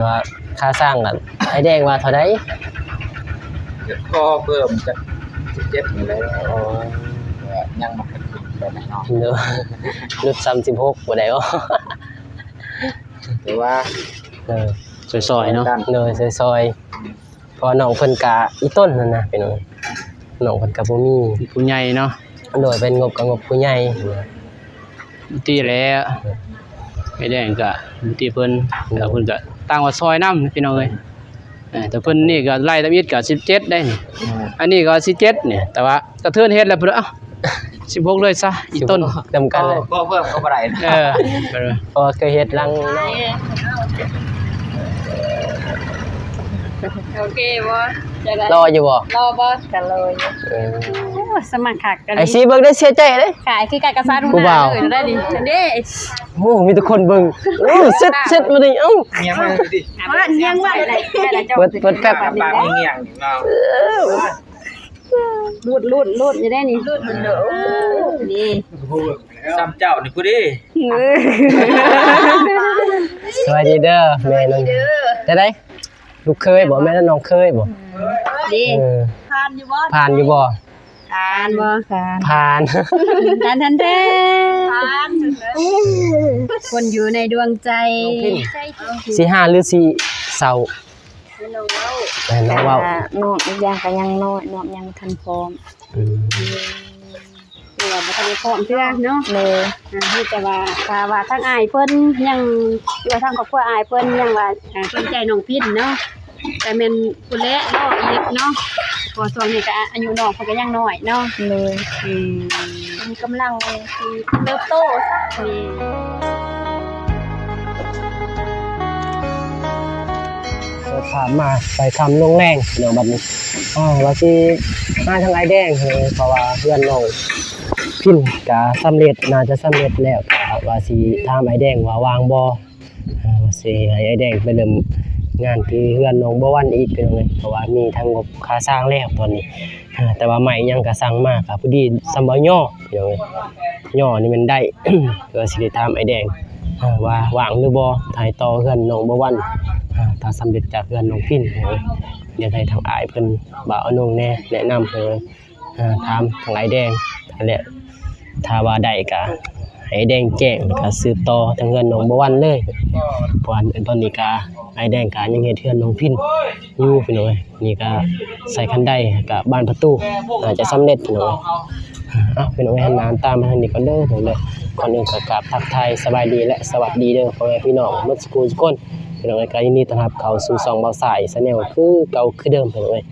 ว่าค่าสร้างกันไอ้แดงว่าเท่าใดก็เพิ่มจาก17นี่แหละอ๋อยังบ่เป็นไปแน่นอนเด้อรุด36บ่ได้บ่แต่ว่าซอยๆเนาะเด้อซอยๆพอน้องเพิ่นกะอีต้นนั่นนะพี่น้องน้องเพิ่นก็บ่มีผู้ใหญ่เนาะโดยเป็นงบก็งบผู้ใหญ่ที่แล้วไอ้แดงก็ที่เพิ่นแล้วเพิ่นก็ตั้งว่าซอยนำพี่น้องเอ้ยแต่เพิ่นนี่ก็ไล่ตะบิดก็17ได้นี่อันนี้ก็17เนี่ยแต่ว่ากระเทือนเฮ็ดแล้วเพิ่นเอ้า16เลยซะอีต้นจำกันเลยก็เพิ่มก็บ่ได้พอเคยเฮ็ดลังโอเคบ่รออยู่บ่รอบ่กันเลยสมัครคักกันไอ้สิเบิ่งได้เสียใจเด้ขายคือการกระซ่าทุกหน้าเลยได้ดิเด้โอ้มีแต่คนเบิ่งโอ้เสร็จมาดิเอ้าเงียงมาดิว่าเงียงว่าได้เปิดแป๊บปากเงียงเนาะรูดจะได้นี่รูดเด้อนี่ซ้ำเจ้านี่ผู้ดิสวัสดีเด้อแม่น้องได้ลูกเคยบ่แม่น้องเคยบ่ดีผ่านอยู่บ่ผ่านอยู่บ่ผ่านบ่ผ่านทันผ่านคนอยู่ในดวงใจสิหาหรือสิเศร้าน้องเว้าน้องเว้าน้องอีกอย่างก็ยังน้อยน้องยังทันพร้อมว่าบ่ทันพร้อมเทื่อเนาะคือแต่ว่าทางอ้ายเพิ่นยังอยู่ทางครอบครัวอ้ายเพิ่นยังว่าสนใจน้องพินเนาะแต่แม่นผู้แลเนาะอีกเนาะพอช่วงนี้ก็อายุน้องเพิ่นก็ยังน้อยเนาะเลยมีกำลังสิเติบโตซะถามมาไปคำลงแรงเดี๋ยวบัดนี้ว่าสิมาทางไอ้แดงเพราะว่าเพื่อนน้องพินก็สำเร็จน่าจะสำเร็จแล้วก็ว่าสิถามไอ้แดงว่าวางบ่ว่าสิให้ไอ้แดงไปเริ่มงานที่เพื่อนน้องบ่วันอีกเป็นจังได๋เพราะว่ามีทั้งงบค่าสร้างแล้วตอนนี้แต่ว่าใหม่ยังก็สั่งมาก็พอดีสำบ่ย่อเป็นจังได๋ย่อนี่มันได้ ก็สิได้ถามไอ้แดงว่าว่างหรือบ่ถ่ายต่อเพื่อนน้องบ่วันถ้าสำเร็จจากเพื่อนน้องพินเดี๋ยวให้ทางอ้ายเพิ่นบ่าวน้องแน่แนะนำเพิ่นถามทางไอ้แดงนั่นแหละถ้าว่าได้ก็ให้แดงแจ้งแล้วก็สืบต่อทางเพื่อนน้องบ่วันเลยเพราะว่าตอนนี้ก็ไอ้แดงก็ยังเฮ็ดเพื่อนน้องพินอยู่พี่น้อยนี่ก็ใส่คันไดก็บ้านประตูอาจจะสำเร็จพี่น้อยพี่น้อยหันหน้าตามมาทางนี้ก่อนเด้อพี่น้อยก่อนอื่นก็กราบทักทายสบายดีและสวัสดีเด้อพ่อแม่พี่น้องหมดทุกคนพี่น้องก็ยินดีต้อนรับเข้าสู่ช่องเบาสายชาแนลคือเก่าคือเดิมพี่น้อย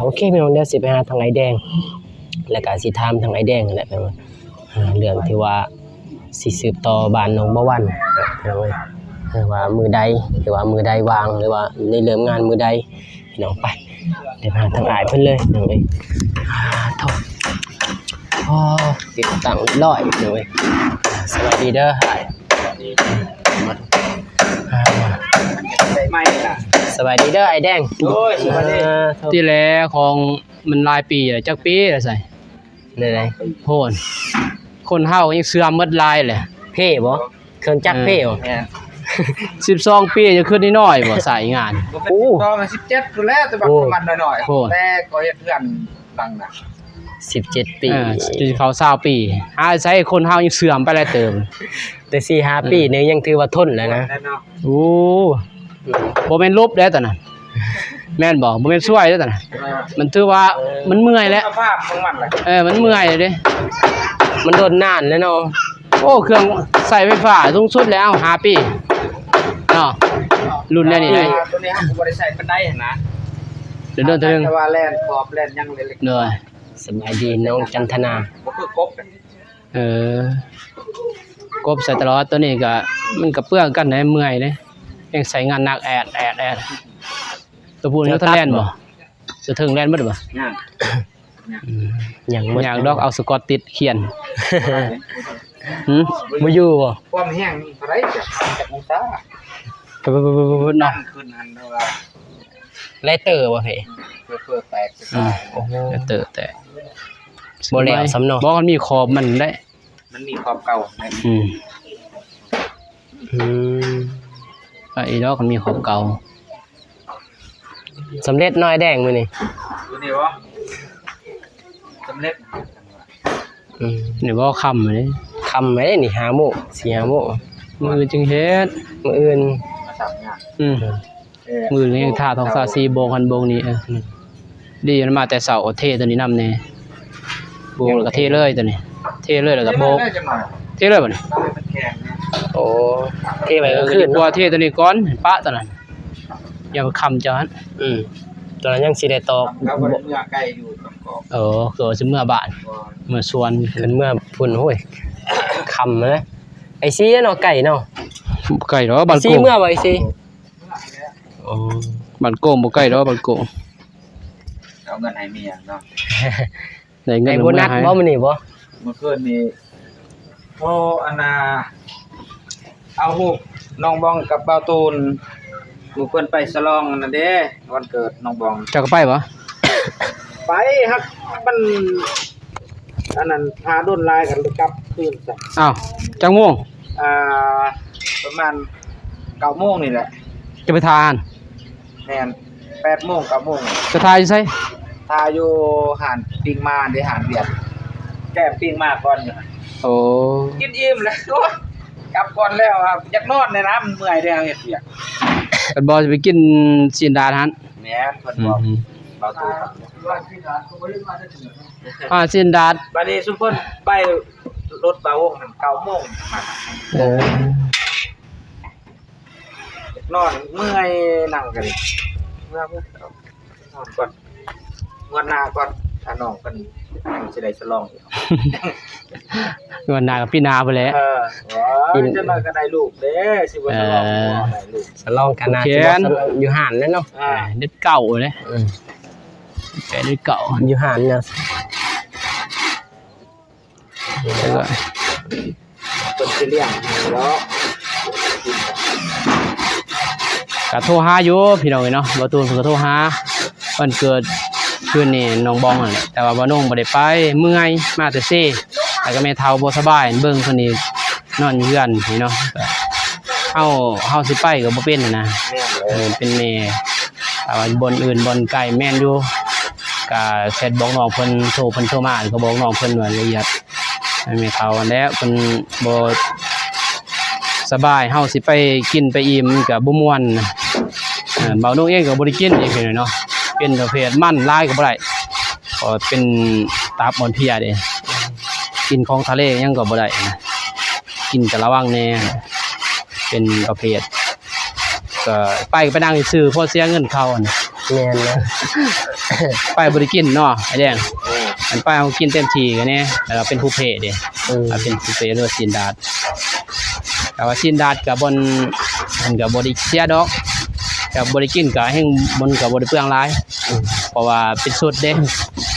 โอเคพี่น้องเดี๋ยวสิไปหาทางไอ้แดงแล้วก็สิถามทางไอ้แดงนั่นแหละพี่น้อยเรื่องที่ว่าสิสืบต่อบ้านน้องบ่วันพี่น้อยว่ามือใดหรือว่ามือใดวางหรือว่าได้เริ่มงานมือใดพี่น้องไปเดี๋ยวหาทางอ้ายเพิ่นเลยพี่น้องโทษติดตั้งร้อยพี่น้องสวัสดีเด้ออ้ายสวัสดีเด้อไอ้แดงโอ้ยสวัสดีที่แล้วของมันหลายปีแล้วจักปีแล้วใส่ได้โพนคนเฮายังเสื่อมหมดลายแหละเพ่บ่เครื่องจักรเพ่บ่12 ปีจะขึ้นนิดหน่อยบ่สายงานโอ้ก็มา17พุ่นแล้วแต่บักประมาณน้อยๆแต่ก็เฮ็ดเพื่อนดังน่ะ17 ปีที่เขา20 ปีใช้คนเฮายังเสื่อมไปหลายเติมแต่ 4-5 ปีนึงยังถือว่าทนแล้วนะโอ้บ่แม่นลบแล้วตอนนั้นแม่นบ่บ่แม่นช่วยแล้วตอนนั้นมันถือว่ามันเมื่อยแล้วภาพของมันล่ะมันเมื่อยเลยเด้มันโดนนานแล้วเนาะโอ้เครื่องใส่ไฟฟ้าสูงสุดแล้ว5 ปีเนาะรุ่นนี้นี่ได้ตัวนี้ผมบ่ได้ใส่ปานใดนะเดินแต่ว่าแล่นขอบแล่นยังเล็กๆเลยสบายดีน้องจันทนาบ่คือกบกบใส่ตลอดตัวนี้ก็มันก็เปื้อนกันได้เมื่อยเด้ยังใส่งานหนักแอดตัวพูนเขาทะแล่นบ่จะถึงแล่นบ่บ่อย่างดอกเอาสกอตติดเขียนบ่อยู่บ่ความแห้งเท่าไหร่จากองศาเนาะขึ้นอันว่า ไลเตอร์บ่เพ่เปิดแตกโอ้โหเตอร์แตกบ่แล้วสำเนาะบ่มันมีขอบมันได้มันมีขอบเก่า ก็อีดอกมันมีของเก่า สำเร็จน้อยแดงมื้อนี้ ดูนี่วะสำเร็จ นี่บ่คำเลย คำไว้นี่5:00 น 4-5 โมง มือจึงเฮ็ด มื้ออื่น มาสับงาน มือยังท่าทองซาซีโบงคันโบงนี่ดีมันมาแต่เสาเทตัวนี้นำแน่โบงแล้วก็เทเลยตัวนี้เทเลยแล้วก็โบก ได้จังหน่อย เทเลยบ่นี่ ได้เป็นแข็งเนี่ย โอ้เทไว้ก็ คื คือ อว่าเทตัวนี้ก่อนปะตัวนั้นอย่าไปคำจัง ตัวนั้นยังสิได้ตอก แล้วก็เมื่อไก่อยู่ตรงกอบ เกิดสิเมื่อบานเมื่อสวน ขึ้นเมื่อพุ่นโอ้ยคำนะไอ้ซีเนาะไก่เนาะ ไก่ดอกบ้าน ซี โกง เมื่อบ่ไอ้ซีอ๋อ บ้านโกงบ่ไก่ดอกบ้านโกง เอาเงินให้เมียเนาะ ได้เงิ ไอ้ น โบนัสบ่มื้อนี้บ่ เมื่อคืนนี้โอ้อันน่ะเอาฮูกน้องบองกับเบาตูนหมู่เพิ่นไปฉลองนั่นเด้วันเกิดน้องบอง เจ้าก็ไปบ่ ไปครับมันอันนั้นพาด้นลายกันกลับคืนจ้ะ อ้าวจังม่วง อ่าประมาณ9 โมงนี่แหละ จะไปทาน แม่น8 โมง 9 โมง จะทายอยู่ไส ทาอยู่หานปิ้งมาได้หานเวียดแก้ปิ้งมาก่อนอยู่ โอ้ กินอิ่มแล้วโอ้ยกลับก่อนแล้วครับอยากนอนในน้ำเมื่อยแล้วเฮ็ดเวียก กันบ่จะไปกินซีนดาทัน แม่นเพิ่นบอกเบาตูครับ ซีนดาด บัดนี้ซุมเพิ่นไปรถบาวงหั่น9 โมงมา เออน อนเมื่อยนั่งกันเมื่อยเอานอนก่อนงวดหน้าก่อนถ้าน้องเพิ่นสิได้ฉลองอีก วันหน้ากับพี่นาไปแหล้ว ว้าจะมาก็ได้ลูกเด้สิบ่ฉลองบ่ได้ลูก สลองกันนะ โอเค สิบ่สลองอยู่ห่านแล้วเนาะ เด็ดเก่าเลย อืม แกเด็ดเก่า อยู่ห่านเนี่ย แล้วก็ เพิ่นสิเลี้ยงให้แล้ว ก็โทรหาอยู่พี่น้องเนาะบ่ตูนเพิ่นก็โทรหาวันเกิดคืนนี้น้องบองนั่นแหละแต่ว่าบ่น้องบ่ได้ไปเมื่อยมาแต่เซ่แล้วก็แม่เฒ่าบ่สบายเบิ่งเพิ่นนี่นอนอยู่เรือนพี่เนาะก็เฮาสิไปก็บ่เป็นนะ แม่นเลย เป็นแม่แต่ว่าบนอื่นบนไก่แม่นอยู่ก็เสร็จบอกน้องเพิ่นโทรมาก็บอกน้องเพิ่นว่าละเอียดให้แม่เฒ่าอันแล้วเพิ่นบ่สบายเฮาสิไปกินไปอิ่มก็บ่ม่วนนะเบานุ่งเองก็บ่ได้กินอีกเนาะเป็นประเภทมันหลายก็บ่ได้ก็เป็นตับอ่อนเพลียเด้กินของทะเลยังก็บ่ได้นะกินก็ระวังแน่เป็นประเภทก็ไปนั่งซื้อพอเสียเงินเขาอัน แม่นนะ ไปบ่ได้กินเนาะไอ้แดงอันไปเฮากินเต็มที่กันแน่แล้วเราเป็นผู้เพศเด้เป็นผู้เพศเรือซินดาดแต่ว่าซินดาดก็บ่มันก็บ่ได้เสียดอกก็บ่ได้กินก็แฮงมันก็บ่ได้เปลืองหลายเพราะว่าเป็นสุดเด้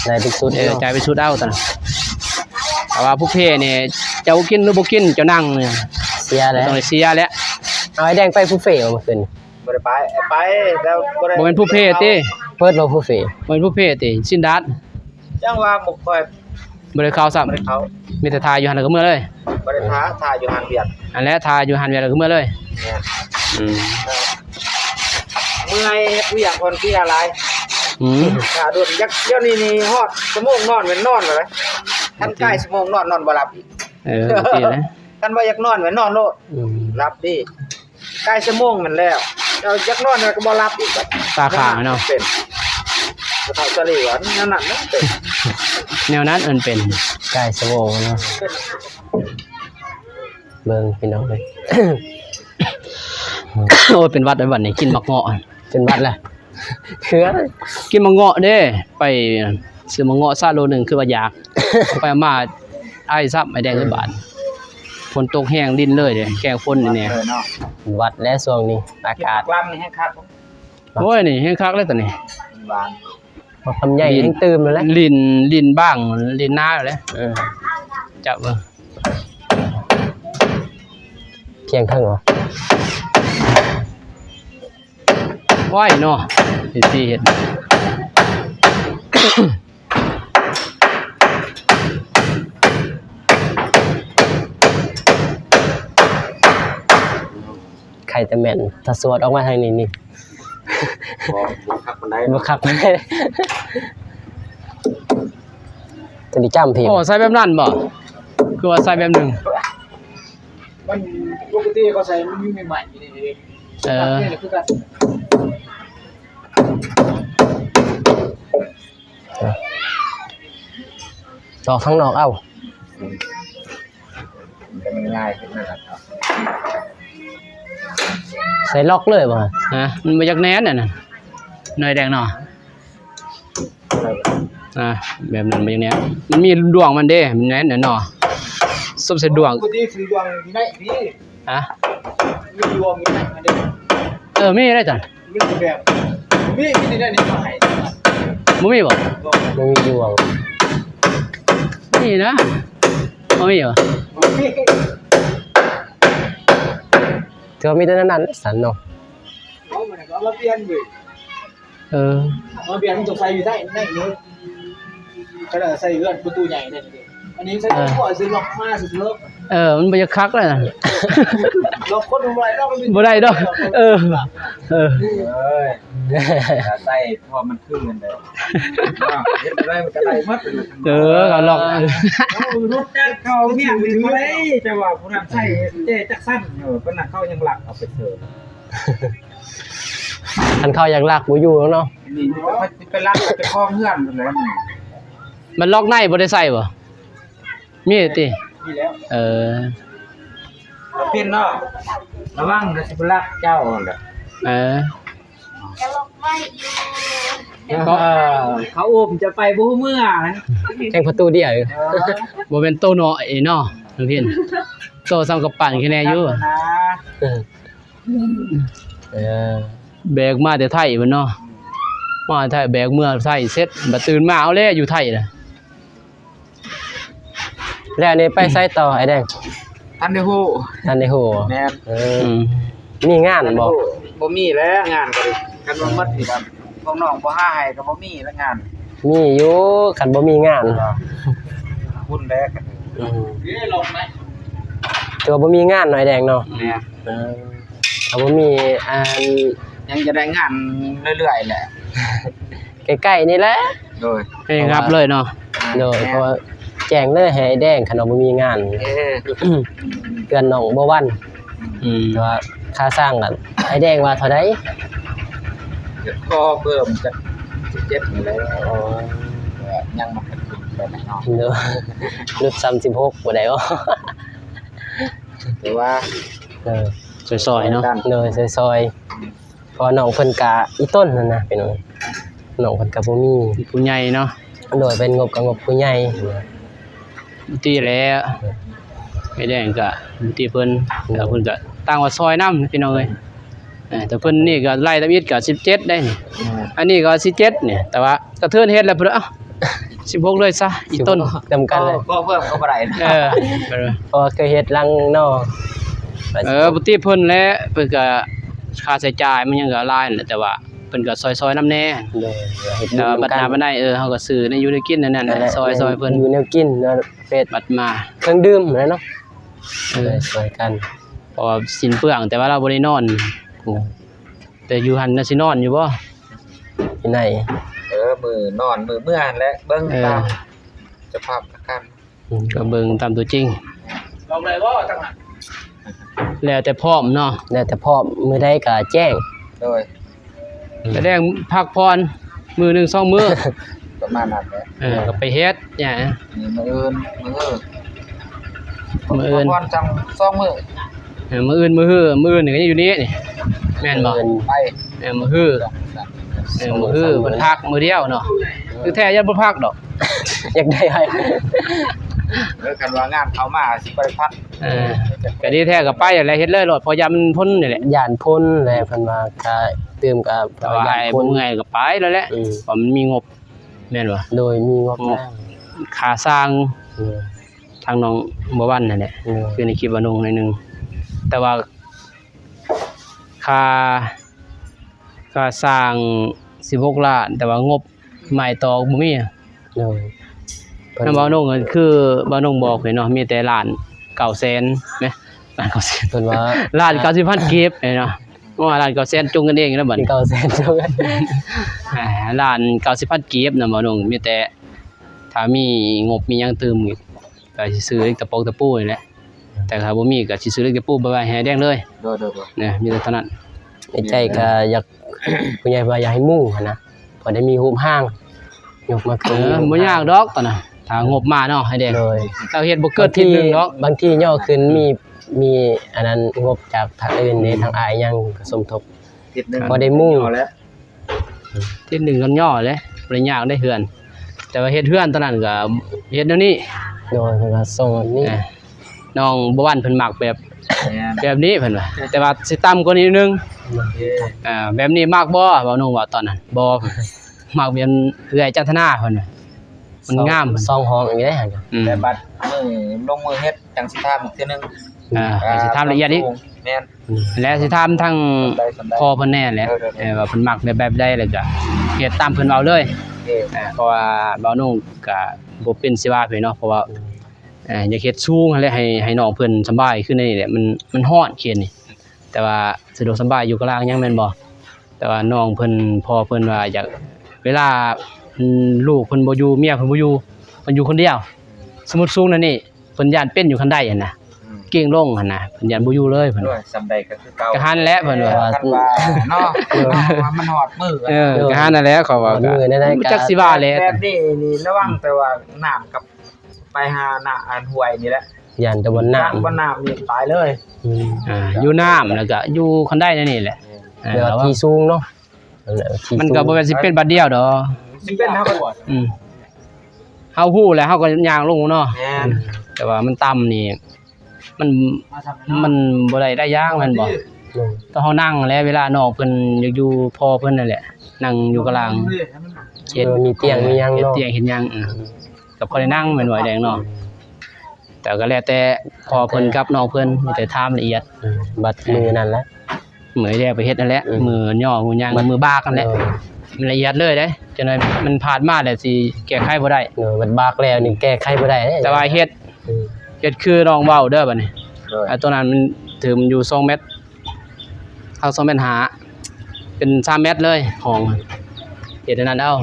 ได้เป็นสุด ใจเป็นสุดเอาซั่นแต่ว่าผู้เพศนี่เจ้ากินหรือบ่กินเจ้านั่งเนี่ย เสียแล้ว ต้องได้เสียแล้ว เอาไอ้แดงไปผู้เฟ่เอามาขึ้น บ่ได้ไปแล้วบ่ได้ บ่แม่นผู้เพศติ เปิดบ่ผู้เฟ่ บ่แม่นผู้เพศติซินดาด จังว่าบ่ค่อย บ่ได้เข้าซ้ํ บ่ได้เขา มีแต่ทายอยู่หั่นแล้วก็เมื่อเลย บ่ได้ทาอยู่หานเวียด อันแล้วทายอยู่หั่นแล้วก็เมื่อเลย แม่น อืม เมื่อยเฮ็ดเวียกคนที่อะไร ถ้าโดนยักเดี๋ยวนี้ฮอดชั่วโมงนอนเป็นนอนเลยท่านใกล้ชั่วโมงนอนบ่หลับอีก ดีเลย ท่านว่าอยากนอนเป็นนอนโลดหลับดิใกล้ชั่วโมงมันแล้วเจ้าอยากนอนก็บ่หลับอีก ตาขาวเนาะ เป็นกระเทาสลีหวานนั่นน่ะเป็น แนวนั้นเป็น ใกล้สมองเนาะเบิ่งพี่น้องเลย โอ้เป็นวัดไอ้วันนี้กินมักเงาะ เป็นวัดแหละเคือ กินมักเงาะเด้ไปซื้อมักเงาะซาโลนึงคือว่าอยาก ไปมาไอ้ซับไอ้แดงในบ้านฝนตกแห้งดินเลยเด้แกงฝนนี่แน่ เนาะ วัดและช่วงนี้อากาศ กล้ามนี่ให้คัด โอ้ยนี่แห้งคักเลยตอนนี้ หวาน บ่ทำใหญ่แห้งตื่มแล้วแหละ ลิ้นบ้างลิ้นหน้าแล้ว จับเบิ่ง เพียงข้างเหรอ ว้ายเนาะสิเฮ็ด ข่แต่แม่นถ้าสวดออกมาทางนี้นี่ บ่คักปานใด บ่คักไม่ได้จะได้จำผิด โอ้ใส่แบบนั้นบ่คือว่าใส่แบบหนึง มันปกติเขาใส่มันมีใหม่ๆอยู่นี่ เออ นี่คือกัน ออกข้างนอกเอ้า มันง่ายขึ้นนั่นแหละครับ ใส่ล็อกเลยบ่ ฮะมันบ่อยากแน่นน่ะหน่อยแดงเนาะแบบนั้นบ่อยากแน่นมันมีดวงมันเด้มันแน่นน่ะเนาะซุบใส่ดวง ปกติฟรีดวงมีได้พี่ ฮะ มีดวงมีได้มาได้ มีได้จ้ะ มีแบบมีได้นี่มาให้ บ่มีบ่ บ่มีดวง นี่นะบ่มีบ่ ถือว่ามีแต่นั้นสันเนาะ เอามันก็มาเปลี่ยนเว้ย เออ มาเปลี่ยนมันตกไฟอยู่ได้เลยก็ได้ใส่เลื่อนประตูใหญ่ได้เลยอันนี้ใส่ตัวซื้อล็อกมาซื้อล็อก มันบ่อยากคักเลยนะ ล็อกคนบ่ได้ล็อกมัน บ่ได้ดอกเออ เอ้ยใส่พอมันขึ้นกันได้เฮ็ดอะไรมันก็ได้หมด ก็ล็อก รถจักเขาเมียมันบ่ได้แต่ว่าผู้นั้นใส่เจ๊จักสั้นเพิ่นน่ะเขายังหลักเอาไปเสิร์ฟ คันเข้าอยากลากบ่อยู่แล้วเนาะ นี่ไปรักไปคล้องเฮือนพุ่นแหละ มันล็อกในบ่ได้ใส่บ่มีติ นี่แล้ว เออ เพิ่นเนาะระวังจะสิไปรักเจ้าแหละ เออ เขาอุ้มจะไปบ่ฮู้เมื่อนะ แข่งประตูเดียวอยู่ บ่เป็นโตน้อยเนาะนักเรียนโตซ้ำกับปั่นแค่แน่อยู่ เออ แบกมาแต่ไทยพุ่นเนาะมาไทยแบกเมื่อไทยเสร็จบัดตื่นมาเอาแล้วอยู่ไทยน่ะ แล้วอันนี้ไปไสต่อไอ้แดง ท่านได้ฮู้ ทันได้ฮู้ แม่น เออ อืม มีงานบ่ บ่มีแล้วงานก็ดิกันว่าหมดนี่ครับพวกน้องบ่หาให้ก็บ่มีแล้วงาน มีอยู่คันบ่มีงาน หุ้นแล้วกัน อืม นี่ลงไหม ถือว่าบ่มีงานหน่อยแดงเนาะ แม่ เออถ้าบ่มีอัน ยังจะได้งานเรื่อยๆแหละ ใกล้ๆนี่แหละ โดย ให้รับเลยเนาะ โดยเพราะว่าแจ้งเลยให้ไอ้แดงคันว่าบ่มีงาน เพื่อนน้องบ่วัน อืม แต่ว่าค่าสร้างกันไอ้แดงว่าเท่าใด ก็เพิ่มจาก17นี่แหละ อ๋อ ยังบ่เป็นแบบนั้นเนาะ เด้อรุด36บ่ได้บ่ แต่ว่า เออ ซอยๆเนาะ โดยซอยๆเพอน้องเพิ่นกะอีต้นนั่นนะพี่น้องน้องเพิ่นก็บ่มี ผู้ใหญ่เนาะ โดยเป็นงบกับงบผู้ใหญ่ ตีแล้วไม่แดงก็ตีเพิ่นก็เพิ่นก็ตั้งว่าซอยนำพี่น้องเอ้ยแต่เพิ่นนี่ก็ไล่ตะมิดก็17ได้นี่อันนี้ก็17เนี่ยแต่ว่ากระเทือนเฮ็ดแล้วเพิ่นเอ้า16เลยซะอีต้น จำกันเลย ก็เพิ่มก็บ่ได้นะ เพราะว่าเคยเฮ็ดรังนอก ปกติเพิ่นแหละเพิ่นก็ค่าใช้จ่ายมันยังก็หลายนั่นแหละแต่ว่าเพิ่นก็ซอยๆนำแน่ โดยเฮ็ด แต่ว่าบัดหน้าบัดได้เฮาก็ซื้อในอยู่ในกินนั่นน่ะซอยๆเพิ่น อยู่แนวกินแล้วเป็ด บัดมา เครื่องดื่มแล้วเนาะ เออ สวยกัน เพราะว่าสินเปลืองแต่ว่าเราบ่ได้นอนแต่อยู่หั่นน่ะสินอนอยู่บ่ ที่ไหน มือนอนมือเมื่อและเบิ่งตามสภาพอาการ ก็เบิ่งตามตัวจริง ลองเลยบ่จังหวะ แล้วแต่พร้อมเนาะ แล้วแต่พอมื้อใดก็แจ้ง โดย แสดงพักผ่อนมื้อหนึง2มื้อ ประมาณนั้นแหละ ก็ไปเฮ็ดหยัง มีมื้ออื่น วันจัง2มื้อ มื้ออื่นมื้อฮื้อมื้ออื่นนี่ก็อยู่นี่นี่แม่นบ่ ไป มื้อฮื้อมื้อฮื้อเพิ่นพักมื้อเดียวเนาะคือแท้ยันบ่พักดอก อยากได้ให้ กันว่างานเข้ามาสิบ่ได้พัก ก็ดีแท้ก็ไปอะไรเฮ็ดเลยโลดเพราะยามมันพ้นนี่แหละ ย่านพ้นแหละเพิ่นว่าก็ตื่มกับ แต่ว่าไอ้บ่เมื่อยก็ไปแล้วแหละเพราะมันมีงบแม่นบ่ โดยมีงบจ้าง ค่าสร้าง เออ ทางน้องบ่วันนั่นแหละ เออ คือในคลิปว่านุ่งหน่อยนึงแต่ว่าค่าสร้าง16ล้านแต่ว่างบไม้ตอกบ่มี โดยเพิ่น นำบ่าวนุ่งก็คือบ่าวนุ่งบอกเลยเนาะมีแต่ล้าน900,000แหม ล้าน900,000 เพิ่นว่า ล้าน90,000กีบเนาะว่าล้าน900,000จุงกันเองแล้วบัดนี้ 900,000จัง ล้าน90,000กีบน่ะบ่น้องมีแต่ถ้ามีงบมีหยังเติมอีกก็สิซื้อตะปอกตะปูนี่แหละแต่ถ้าบ่มีก็สิซื้อตะปูไปไว้ให้แดงเลย โดย นะมีแต่เท่านั้น ในใจก็อยากผู้ใหญ่ว่าอยากให้มุ่งหั้นนะพอได้มีรูปห้างยกมาขึ้น บ่ยากดอกตอนน่ะถ้างบมาเนาะให้แดง เลย เราเฮ็ดบ่เกินทีนึงดอก บางทีย่อขึ้นมีอันนั้นงบจากทางอื่นในทางอายยังก็สมทบ ทิศนึง พอได้มุ่ง เอาแล้ว ทีนึงกันย่อเลยบ่ได้ยากได้เฮือน แต่ว่าเฮ็ดเฮือนตอนนั้นก็เฮ็ดแนวนี้ โดยเพิ่นว่าส่งอันนี้ น้องบ่วันเพิ่นมักแบบ แม่น แบบนี้เพิ่นว่าแต่ว่าสิต่ำกว่านี้นิดนึงแบบนี้มักบ่เว้าน้องว่าตอนนั้นบ่เพิ่นมักแบบเอื้อยจันทนาเพิ่นว่ามันงามเพิ่น ซองห้องอย่างนี้ได้หั่น แต่บัดมือลงมือเฮ็ดจังสิถามอีกเทื่อนึง สิถามละเอียดอีก แม่น และสิถามทั้ง สำได้ พ่อเพิ่นแน่แหละว่าเพิ่นมักแบบใดแล้วก็เฮ็ดตามเพิ่นเว้าเลย เด้อ เพราะว่าเว้าน้องก็บ่เป็นสิว่าเพิ่นเนาะเพราะว่าอยากเฮ็ดสูงและให้น้องเพิ่นสบายขึ้นในนี่แหละมันร้อนเขตนี่แต่ว่าสะดวกสบายอยู่กลางยังแม่นบ่แต่ว่าน้องเพิ่นพ่อเพิ่นว่าอยากเวลาลูกเพิ่นบ่อยู่เมียเพิ่นบ่อยู่เพิ่นอยู่คนเดียวสมมุติสูงนั่นนี่เพิ่นย่านเป็นอยู่คันใดหั่นน่ะเก่งลงหั่นน่ะเพิ่นย่านบ่อยู่เลยเพิ่น ด้วยสำใดก็คือเก่า ก็หันแหละเพิ่นว่า คันว่าเนาะว่ามันหอดมือ ก็หันนั่นแหละเขาว่าก็ มือนั่นได้ จักสิว่าแหละ แบบนี้นี่ระวังแต่ว่าน้ำกับไปหาหน้าอันห้วยนี่แหละ ยันตะวันน้ำ บ่น้ำนี่ตายเลย อยู่น้ำแล้วก็อยู่คันใดนั่นนี่แหละอ่า เดี๋ยว แล้วว่า ที่สูงเนาะนั่นแหละที่ มันก็ สูง บ่แม่นสิเป็นบัดเดียวดอก สิเป็นเฮาก็ เฮาฮู้แล้วเฮาก็ย่างลงเนาะ แม่น แต่ว่ามันต่ำนี่มันบ่ได้ย่างแม่นบ่ต้องเฮานั่งแล้วเวลาน้องเพิ่นอยากอยู่พ่อเพิ่นนั่นแหละนั่งอยู่กลาง เฮ็ดมีเตียงมีหยัง เฮ็ด เนาะ เตียงเฮ็ดหยังก็พอได้นั่งแม่นบ่ไอ้แดงเนาะแต่ก็แล้วแต่พ่อเพิ่นกับน้องเพิ่นมีแต่ถามละเอียด บัดมือนั่นแหละ เหมือนแดงไปเฮ็ดนั่นแหละมือย่อมือย่างมือบากนั่นแหละมันละเอียดเลยเด้จังได๋มันผ่านมาแล้วสิแก้ไขบ่ได้ บัดบากแล้วนี่แก้ไขบ่ได้เด้ แต่ว่าเฮ็ดคือน้องเว้าเด้อบัดนี้ ด้วย ตัวนั้นมันถือมันอยู่2เมตรเท่า2เมตรหาเป็น3เมตรเลยห้องเฮ็ดอันนั้นเอา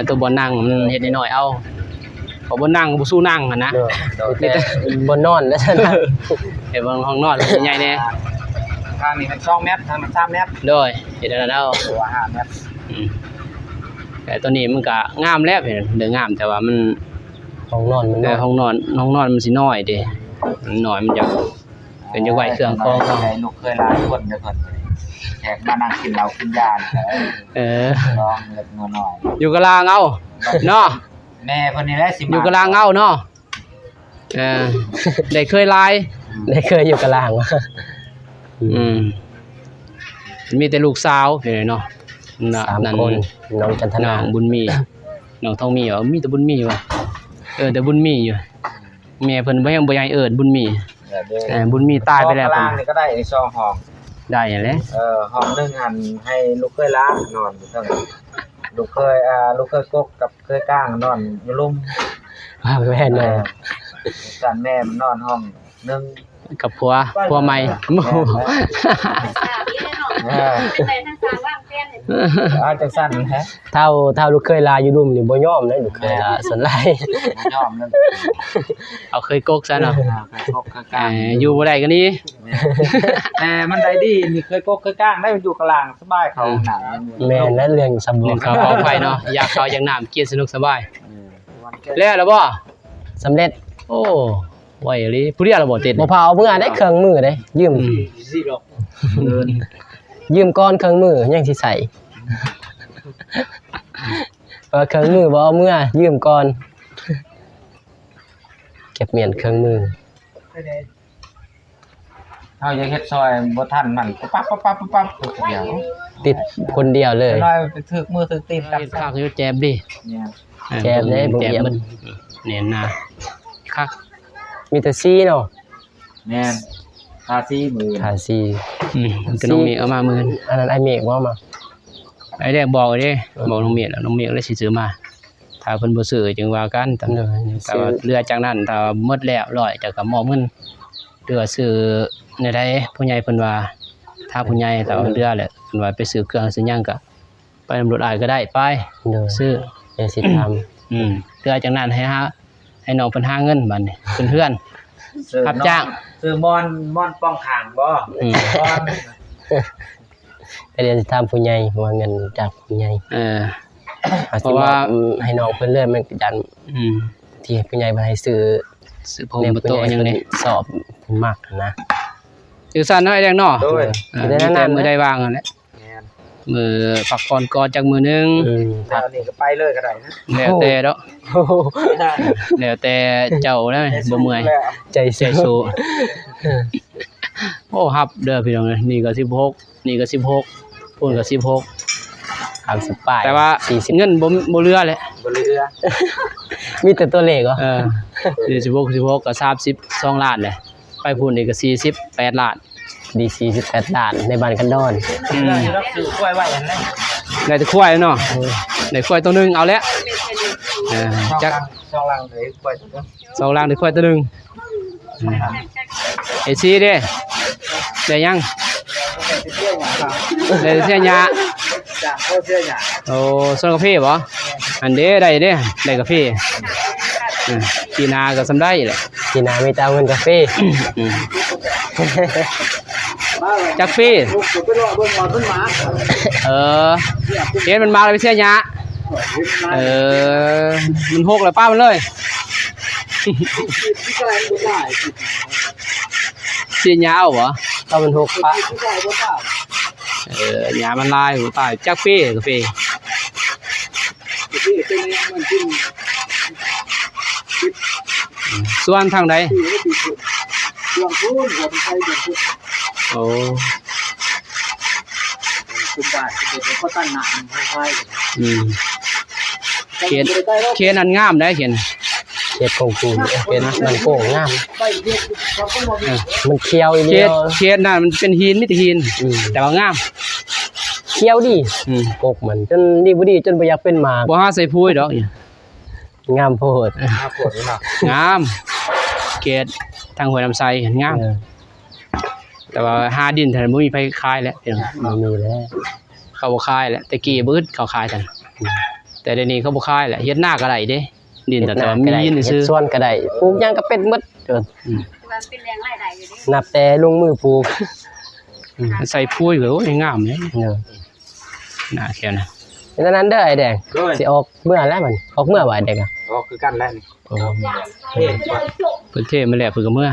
ตัวบ่นั่งมันเฮ็ดน้อยๆเอาพอบ่นั่งก็บ่สู้นั่งหั่นนะ เนาะมีแต่บ่นอนแล้วซั่นน่ะ เฮ็ดบางห้องนอนใหญ่ๆแน่ ทางนี้มัน2เมตรทางนั้น3เมตร โดยเฮ็ดอันนั้นเอา ตัว5เมตร อืมแต่ตัวนี้มันก็งามแล้วเห็นเด้องามแต่ว่ามัน ห้องนอนมัน แต่ เนาะ ห้องนอนมันสิน้อยเด้มันน้อยมันจะเป็นจะไหวเครื่องคอง ใหญ่ลูกเคยหลายคนเด้อเพิ่นแขกมานั่งกินเหล้ากินยานี่ ลองเล็กน้อย อยู่กลางเอาเนาะ แม่เพิ่นนี่แหละสิ อยู่กลางเอาเนาะได้เคยลาย ได้เคยอยู่กับลางว่า มีแต่ลูกสาวเห็นเนาะ 3คนน้องจันท น้ นา องบุญมีน้องทองมีเหรอมีแต่บุญมีว่ะแต่บุญมีอยู่แม่เพิ่นบ่ยังบ่อยากให้บุญมีบุญมีตายไปแล้ว ก เพิ่ ลาง น นี่ก็ได้ในช่องห้อง ได้แหละ ห้องนึงอันให้ลูกเคยล้างนอนอยู่เท่านั้นลูกเคยกกกับเคยก้างนอนอยู่ลุ่ม ว่าแม่นเลย จันแม่มันนอนห้องนึง กับผัวใหม่ เป็นไรทั้งสามว่างแฟนเนี่ย อาจังสั่นฮะ เท่าลูกเคยลาอยู่ดุมนี่บ่ยอมเลยลูกเคยลาสนไล ยอมนั่น เอาเคยกกซะเนาะ เคยกกเคยก้าง อยู่บ่ได้ก็นี่ มันได้ดีนี่เคยกกเคยก้างได้อยู่กลางสบายเขาหนา แม่นและเรื่องสำร เรื่ ว อ จ งเขาเอาไปเนาะอยากเขาอยากน้ำกินสนุกสบายแล้วบ่ สำเร็จ โอ้ไหวเลยผู้เดียวเราบ่ติด บ่พาเอาเมื่อได้เครื่องมือได้ยืม สิหรอก ยืมก้อนเครื่องมือยังสิใส่ว่าเครื่องมือบ่เอาเมื่อยืมก่อนเก็บเมียนเครื่องมือ เฮาอยากเฮ็ดซอยบ่ทันมันปั๊บเดียว ติดคนเดียวเลย น้อยไปถึกมือถึกตีนตับ เฮ็ดคักอยู่แจมดิ เนี่ย แจมเด้บ่ แจม เอี่ยม มันเนี่ยนะคัก มีแต่ซีเนาะ แม่นทาสีมือ ขาซี ก็น้องเมฆเอามามื้อ อันนั้นไอเมฆว่ามา ไอ้แดกบอกเด้บอกน้องเมฆแล้วน้องเมฆเลยสิซื้อมาถ้าเพิ่นบ่ซื้อจึงว่ากันแต่ว่าเรือจากนั้นถ้าหมดแล้วร้อยจะก็มอบเงิน เรือซื้อในใดผู้ใหญ่เพิ่นว่าถ้าผู้ใหญ่ก็เอาเรือแหละเพิ่นว่าไปซื้อเครื่องซื้อหยังก็ไปนำรถอ้ายก็ได้ไป เด้อ ซื้อ เดี๋ยวสิทำ เรือจากนั้นให้น้องเพิ่นหาเงินบัดนี้เพื่อนรับจ้าง คือมอนป้องขางบ่มอน ก็เดี๋ยวสิทำผู้ใหญ่เพราะว่าเงินจากผู้ใหญ่ เพราะว่า ให้น้องเพิ่นเลื่อนมันดันที่ผู้ใหญ่บ่ให้ซื้อ ซื้อผมบ่โตยังนี่ สอบเพิ่นมักนะ คือซั่นเนาะไอ้แดงเนาะ โดย มีแต่มื้อใดว่างนั่นแหละ แม่น มื้อพักผ่อนก่อนจักมื้อนึง แล้วนี่ก็ไปเลยก็ได้นะ แล้วแต่เนาะ โอ้โห แล้วแต่เจ้าแล้วบ่เมื่อย ใจ ใจสู้โอ้ฮับเด้อพี่น้องนี่ก็16นี่ก็16พุ่นก็16 30ป้าย แต่ว่า 40 เงินบ่เหลือแหละ บ่เรือ มีแต่ตัวเลขเหรอ 16ก็32ล้านแหละไปพุ่นนี่ก็48ล้าน ดี48ล้านในบ้านกันดอน เราอยู่รับซื้อกล้วยไว้อันนั้น ได้แต่ควายเนาะได้ควายตัวนึงเอาแล้วจัก ช่องลังเลยกล้วยตัวนึง 2ล้านได้ควายตัวนึงไอ้ซีเด้ได้ยังได้เสียหยา จากเขาเสื้อหยา โอ้ส่วนกาแฟบ่อันเด้ได้เด้ได้กาแฟปีหน้าก็สำได้แหละ ที่นามีแต่เอาเงินกาแฟ จักฟรี ลูกไปรอเบิ่งหมอต้นหมา เฮ็ดมันมาแล้วไปเสียหยามันหกแล้วป้ามันเลย ที่กลางบ่ได้ เสียหยาเอาบ่ ก็มัน6ปะ ที่กลางบ่ได้ หยามันลายหูตายจักฟรีกาแฟ ที่เป็นมันกิน ส่วนทางใด ที่ติดเครื่องพูนหัวไทยเดือดพุ โอ้ คุณบ้านเด็กเขาตั้งหนักไทย เขียนอันงามได้เขียน เฮ็ดของกูเป็นมันโก่งงาม ไปเด็กเขาก็บ่มี มันเคี้ยวอี เขี เดี ย ย น ว เขียนน่ะมันเป็นหินมีแต่หินแต่ว่างาม เคี้ยวดิกกมันจนดีบ่ดีจนบ่อยากเป็นหมาก บ่หาใส่พุ้ยดอก งามโพด มาปวดนี่น่ะ งามเกตทางห้วยน้ำไสงามแต่ว่าหาดินแถวบ่มีไผขายแล้ว บ่มีแล้ว เขาบ่ขายแล้วแต่กี้บึดเขาขายกันแต่เดี๋ยวนี้เขาบ่ขายแล้วเฮ็ดหน้าก็ได้เด้ดินแต่ว่ามีดินซื่อ ส่วนก็ได้ปลูกหยังก็เป็นหมดเด้อ ว่าเป็นแรงรายได้อยู่เด้ นับแต่ลงมือปลูก ใส่พุ้ยก็โอ้ยงามเลย เนาะ หน้าแค่นั้น ฉะนั้นเด้อไอ้แดง ด้วย สิออกเมื่อแล้วมันออกเมื่อบ่ไอ้แดงอ่ะ อ๋อคือกันแล้วนี่ อ๋อ เฮ้ย เพิ่นเทมาแล้วเพิ่นก็เมื่อ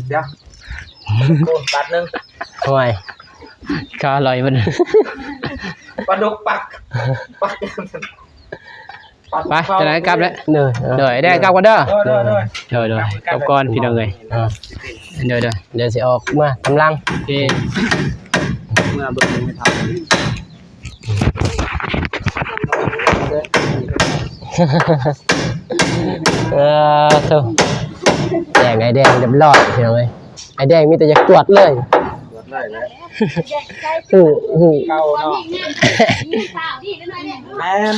เดี๋ยวโอนบาทนึง ทำไม ค่าอร่อยมัน ปลาดุกปัก ไปจะไหนกลับแล้ว เด้อ เดี๋ยวไอ้แดงกลับก่อนเด้อ เด้อ เดี๋ยวกลับก่อนพี่น้องเอ้ยเดี๋ยว เดี๋ยวสิออกเมื่อกำลัง โอเคเมื่อเบิ่งไม่ทัน โธ่แดงไอ้แดงเรียบร้อยพี่น้องเอ้ยไอ้แดงมีแต่อยากตรวจเลย ได้แล้ว ฮู้ เก่าเนาะ ข้าวนี่น้อยเนี่ย แม่น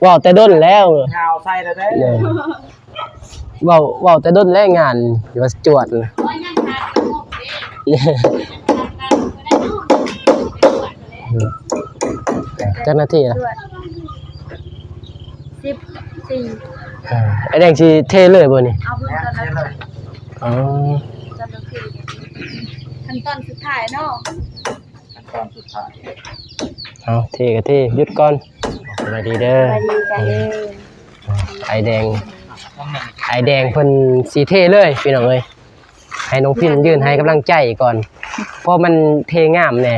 ว้าวแต่ด้นแล้ว เงาใส่แล้วเด้ เนี่ยว้าวแต่ด้นแล้วงานอยู่ว่าจวดเลย ว่ายังขาดกระหกเด้ขาดก็ได้นู่น เจ้าหน้าที่ล่ะ 14 ไอ้แดงสิเทเลยบ่นี่ เอาเพิ่นตอนนั้น อ๋อ จำเป็นขั้นตอนสุดท้ายเนาะ ตอนสุดท้าย เอาเทก็เทหยุดก่อนสวัสดีเด้อ สวัสดีจ้ะเด้อ ไอแดงเพิ่นสีเทเลยพี่น้องเอ้ยให้น้องพินยืนให้กำลังใจก่อนเพราะมันเทงามแน่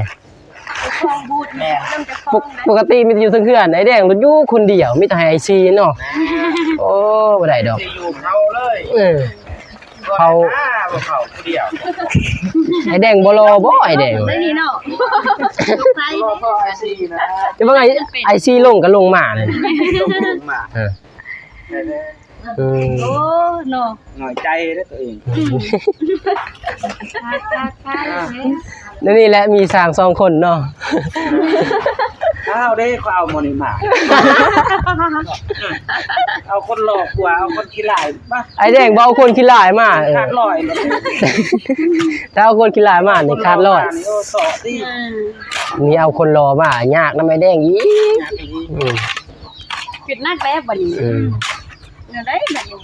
คลองบูดแม่เริ่มจะคลอง ปกติมีแต่อยู่เทื่อนไอแดงรถอยู่คนเดียวมีแต่ให้ไอซีเนาะโอ้บ่ได้ดอก สิอยู่เขาเลย เขา บ่เขาผู้เดียว ไอแดงบ่รอบ่ไอแดง ได้นี่เนาะใส่ รอพ่อไอซีนะ จะว่าไอซีลงก็ลงมาเลย ต้องลงมา เออ โอ้เนาะ หน่อยใจได้ตัวเอง ค่ะ แล้วนี่แหละมีสร้าง2คนเนาะ ค อ้าวเด้เขาเอาหมอนี่มาเอาคนหลอกกว่าเอาคนขี้หลายป่ะ ไอ้แดงบ่เอาคนขี้หลายมา ขาดลอยเลย ถ้าเอาคนขี้หลายมานี่ขาดรอด โอ้สอดิ นี่เอาคนรอมายากนำไอ้แดงอีกอืม คิดนักแล้วบัดนี้ อืม เดี๋ยวได้บัดนี้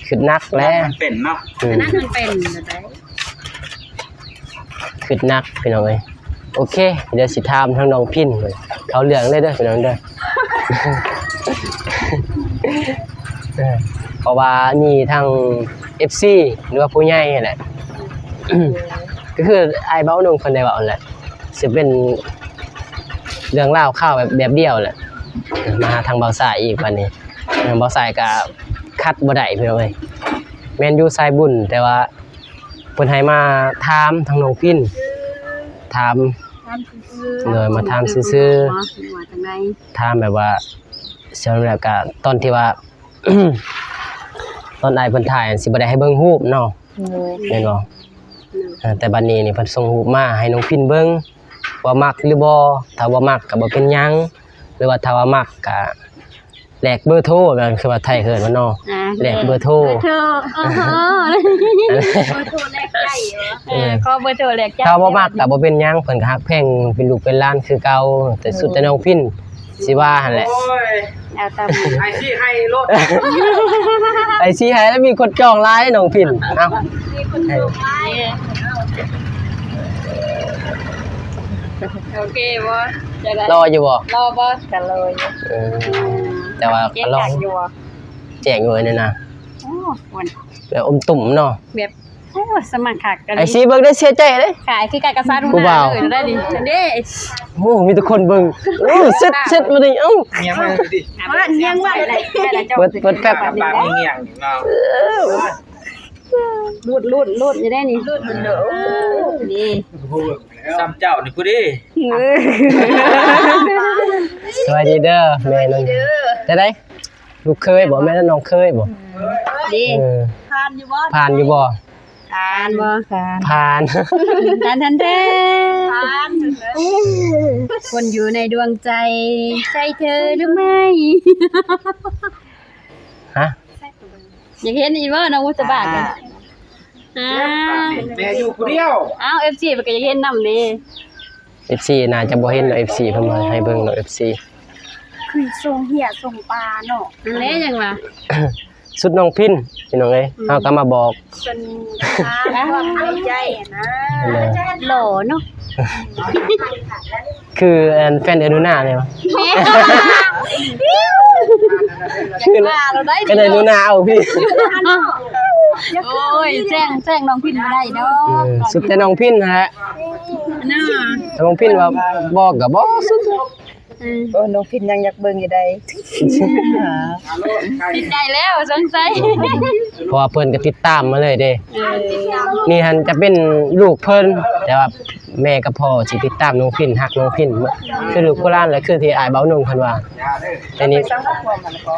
ขึ้นนักแล้ว มันเป็นเนาะ อืม นั่นมันเป็นเดี๋ยวได้ ขึ้นนักพี่น้องเอ้ยโอเคเดี๋ยวสิถามทางน้องพินเลยเอาเรื่องเลยเด้อพี่น้องเด้อ เพราะว่านี่ทาง FC หรือว่าผู้ใหญ่นี่แหละ ก็คือไอ้เบ้าหนุ่มคนใดเว้าแหละสิเป็นเรื่องราวข่าวแบบเดียวแหละมาทางเบาสายอีกวันนี้เบาสายก็คัดบ่ได้พี่น้องเอ้ยแม่นอยู่สายบุญแต่ว่าเพิ่นให้มาถามทางน้องพินถาม เลยมาถามซื่อๆ ว่าจังได๋ ถามแบบว่าเสร็จแล้วก็ตอนที่ว่า ตอนอ้ายเพิ่นถ่ายสิบ่ได้ให้เบิ่งรูปเนาะแม่นบ่แต่บัดนี้นี่เพิ่นส่งรูปมาให้น้องพินเบิ่งว่ามักหรือบ่ถ้าบ่มักก็บ่เป็นหยังหรือว่าถ้าว่ามักก็แลกเบอร์โทรนั่นคือว่าไทยเอิ้นว่าเนาะแลกเบอร์โทร เธอเบอร์โทรแลกใจเหรอขอเบอร์โทรแลกใจ ถ้าบ่มักก็บ่เป็นหยังเพิ่นก็ฮักแพงเป็นลูกเป็นหลานคือเก่าแต่สุดแต่น้องพินสิว่าหั่นแหละ โอ้ย เอาตาม ไอ้ที่ให้รถ ไอ้สิให้แล้วมีคนจองหลายน้องพินเอ้า โอเคบ่จะได้ รออยู่บ่ รอบ่กันเลย เออแต่ว่า เจ๊ ก็ลอ กั ง นอยู่ แจ้งอยู่นี่นะ โอ้วัน แบบอมตุ่มเนาะ แบบโอ้สมัครคักกัน ไอ้สิเบิ่งได้เสียใจเด้ ขายคือการกระซาน กูบ่าว เลยได้ดิอันนี้ โอ้มีแต่คนเบิ่งโอ้เสร็จมาดิเอ้า เมียมาดิ ว่าเนียงว่าอะไร เปิดแป๊บ ปากมีเงียงเนาะ รูดจะได้นี่รูดเด้อนี่ ซ้ำเจ้านี่กูดิ สวัสดีเด้อแม่น้องจะได้ลูกเคยบ่แม่น้องเคยบ่ ดี เออ ผ่านอยู่บ่ ผ่านอยู่บ่ ผ่านบ่ผ่าน ผ่าน ทันผ่านคนอยู่ในดวงใจใช่เธอหรือไม่ ฮะ อยากเห็นอีบ่น้องอุตบะกันแม่อยู่คนเดียว อ้าว FC มันก็อยากเห็นนำนี่ FC น่าจะบ่เห็นเนาะ FC เพิ่นมาให้เบิ่งเนาะ FC คือส่งเหี้ยส่งปลาเนาะนั่นแหละจังว่า สุดน้องพินพี่น้องเอ้ยเฮาก็มาบอก เป็นความในใจนะหล่อเนาะ คืออันแฟนเอดูน่าเนี่ยวะ ชื่อเราได้ ก็ได้ดูน่าเอาพี่ โอ้ยแจ้งน้องพินมาได้เนาะ สุดแต่น้องพินฮะ น่า น้องพินว่าบอกก็บอกสุด โอ้น้องพินยังอยากเบิ่งอยู่ใด ติดใจแล้วสงสัย เพราะว่าเพิ่นก็ติดตามมาเลยเด้นี่หันจะเป็นลูกเพิ่นแต่ว่าแม่กับพ่อสิติดตามน้องพินฮักน้องพินคือลูกโบราณและคือที่อ้ายเบ้านุ่งเพิ่นว่าแต่นี่ สร้างครอบครัวมันก็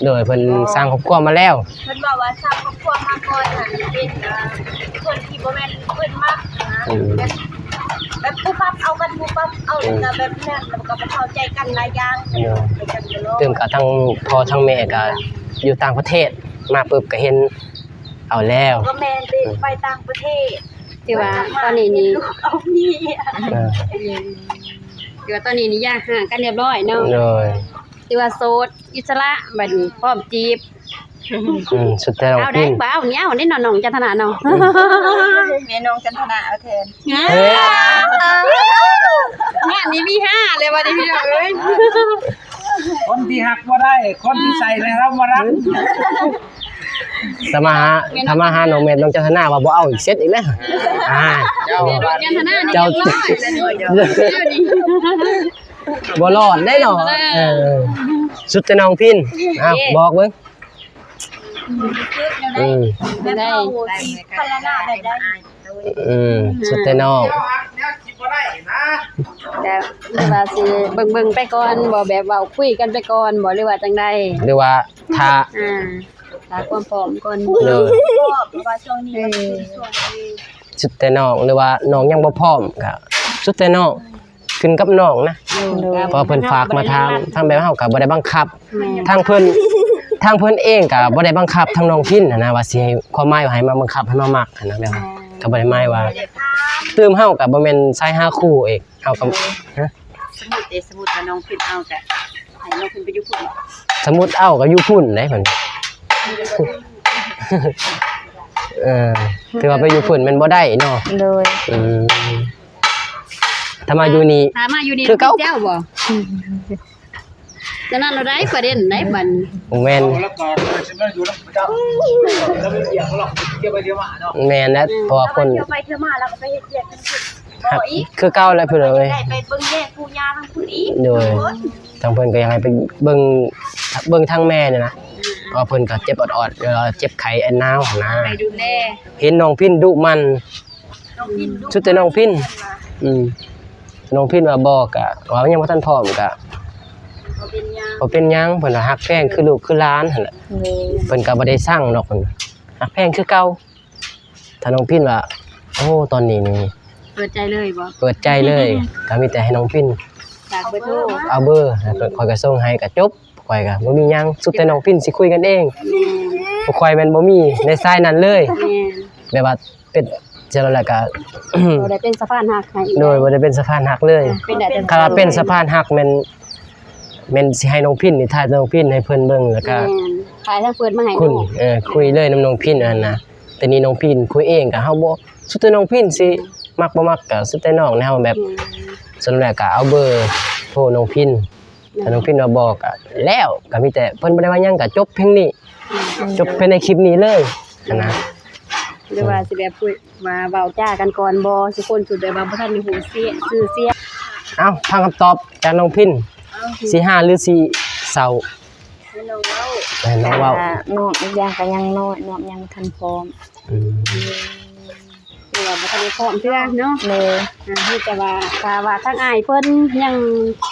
โดยเพิ่นสร้างครอบครัวมาแล้ว เพิ่นบอกว่าทำครอบครัวมาก่อนน่ะเป็นคนที่บ่แม่นเพิ่นมักนะแบบผู้ปั๊บเอากันผู้ปั๊บเอากันแบบนั้นแล้วก็เข้าใจกันหลายอย่างกันเนาะ ตื่มกับทั้งพ่อทั้งแม่ก็อยู่ต่างประเทศมาปุ๊บก็เห็นเอาแล้ว ก็แม่ไปต่างประเทศที่ว่าตอนนี้นี่เอานี่ที่ว่าตอนนี้นี่แยกห่างกันเรียบร้อยเนาะ โดย ที่ว่าโสดอิสระบัดนี้พร้อมจีบ สุดแต่น้อง เอาได้ พิน บ่เอาเนี่ยเอาได้น้องจันทนาเนาะ แม่น้องจันทนาเอาแทน งานนี้มี5เลยวันนี้พี่น้องเอ้ย คนที่หักบ่ได้ คนที่ใส่เลยครับบ่รัก สมาหาทำมาหาน้องเมธน้องจันทนาว่าบ่เอาอีกเซตอีกแล้วเจ้า จันทนานี่ยังรอดแล้วนี่ บ่รอดได้เนาะสุดแต่น้องพินบอกเบิ่งได้ได้พลานาได้ได้ สุดแต่น้อง เจ้าหักเนี่ยสิบ่ได้นะ แต่ว่าสิเบิ่งไปก่อนบ่แบบว่าคุยกันไปก่อนบ่หรือว่าจังได๋ หรือว่าถ้า ถ้าความพร้อมก่อน เลย ว่าช่วงนี้มันเป็นช่วงที่ สุดแต่น้องหรือว่าน้องยังบ่พร้อมก็สุดแต่น้อง ขึ้นกับน้องนะเพราะเพิ่นฝากมาทางแบบเฮาก็บ่ได้บังคับทางเพิ่นเองก็บ่ได้บังคับทางน้องพินนะว่าสิให้ความหมายว่าให้มาบังคับให้มามักนะแบบว่าก็บ่ได้หมายว่าตื่มเฮาก็บ่แม่นชายหาคู่เอกเฮาก็ฮะ สมุดกับน้องพินเอากะให้น้องพินไปอยู่พุ่น สมมุติเอาก็อยู่พุ่นได้เพิ่นถือว่าไปอยู่พุ่นมันบ่ได้เนาะ โดย ถ้ามาอยู่นี่ ถามมาอยู่นี่ คือเก่า เจ้าบ่ฉะนั้นเราได้ประเด็นได้บัด แม่น แล้วก็สิมาอยู่นำเจ้าแล้วไปเกี่ยวหรอกเกี่ยวไปเกี่ยวมาเนาะ แม่นนะเพราะว่าคน เที่ยวไปเที่ยวมาแล้วก็ไปเฮ็ดเวียกกันพุ่นบ่อีก คือเก่าแล้วเพิ่นเอ้ย ได้ไปเบิ่งแย่ปู่ย่าทั้งพุ่นอีก โดยทางเพิ่นก็ยังให้ไปเบิ่งทางแม่เนี่ยนะเพราะเพิ่นก็เจ็บออดๆเวลาเจ็บไข้อันหนาวนะ ไปดูแล เห็นน้องพินดุมัน น้องพินดู ชุดแต่น้องพินน้องพินว่าบอกอะว่ายังบ่ทันพร้อมก็ เขาเป็นยา บ่เป็นหยังเพิ่นว่าฮักแพงคือลูกคือหลานหั่นแหละเพิ่นก็บ่ได้สั่งดอกเพิ่นฮักแพงคือเก่าถ้าน้องพินว่าโอ้ตอนนี้นี่ เปิดใจเลยบ่ เปิดใจเลยก็มีแต่ให้น้องพิน ฝากเบอร์โทร เอาเบอร์แล้วข้อยก็ส่งให้ก็จบข้อยก็บ่มีหยังสุดแต่น้องพินสิคุยกันเองบ่ค่อยแม่นบ่มีในสายนั้นเลย แม่ แบบว่าเป็นเจอแล้วก็ เราได้เป็นสะพานหักให้อีก โดยบ่ได้เป็นสะพานหักเลย เป็นได้แต่ ถ้าว่าเป็นสะพานหักแม่นสิให้น้องพินนี่ถ่ายน้องพินให้เพิ่นเบิ่งแล้วก็ ขายทั้งเปิดมาให้ คุณ น้อง คุยเลยนํน้องพินอันนะแต่นี่น้องพินคุยเองก็เฮาบ่สุดแต่น้องพินสิมักบ่มักก็สุดแต่น้องนะเฮาแบบส่วนแรกก็เอาเบอร์โทรน้องพินถ้าน้องพินว่าบอกก็แล้วก็มีแต่เพิ่นบ่ได้ว่าหยังก็จบเพียงนี้จบภายในคลิปนี้เลยนะ หรือว่าสิแบบคุยมาเว้าจ้ากันก่อนบ่สิคนสุดแบบว่าบ่ทันได้ฮู้เสียชื่อเสีย เอ้าฟังคำตอบจากน้องพินสิหาหรือสิเศร้า ให้น้องเว้า ให้น้องเว้า น้องอีกอย่างก็ยังน้อยน้องยังบ่ทันพร้อม อืม หรือว่าบ่ทันได้พร้อมเทื่อเนาะ เลย ที่จะว่าถ้าว่าทางอายเพิ่นยัง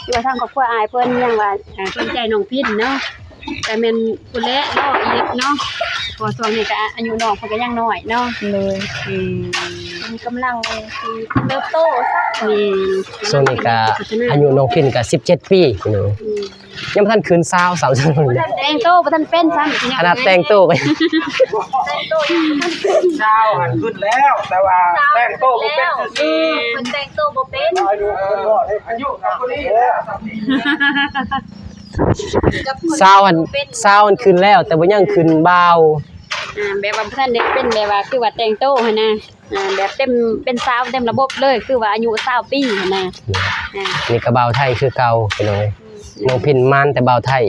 อยู่ว่าทางครอบครัวอายเพิ่นยังว่าสนใจน้องพินเนาะแต่แม่นผู้และน้ออีกเนาะเพอช่วงนี้ก็อายุน้องเพิ่นก็ยังน้อยเนาะ เลย มีกำลังที่เติบโตซะ นี่ โซนิกาอายุน้องพินก็17 ปีพี่น้องยังบ่ทันคืน20 30คนเลย แต่งโตบ่ทันเป็นซ้ำ ขนาดแต่งตัวก็ แต่งโตยังบ่ทันเป็น เช้าหันขึ้นแล้ว แต่ว่าแต่งโตบ่เป็นซื่อ เพิ่นแต่งโตบ่เป็น ๆอายุกับคนนี้แล้ว กับคน 20อันคืนแล้ว แต่บ่ยังคืนบ่าว แบบว่าบ่ทันได้เป็นแบบว่าคือว่าแต่งโตหั่นน่ะแบบเต็มเป็นสาวเต็มระบบเลยคือว่าอายุ20ปีหั่นน่ะ นี่ก็บ่าวไทยคือเก่าพี่น้องน้องพินมันแต่บ่าวไทย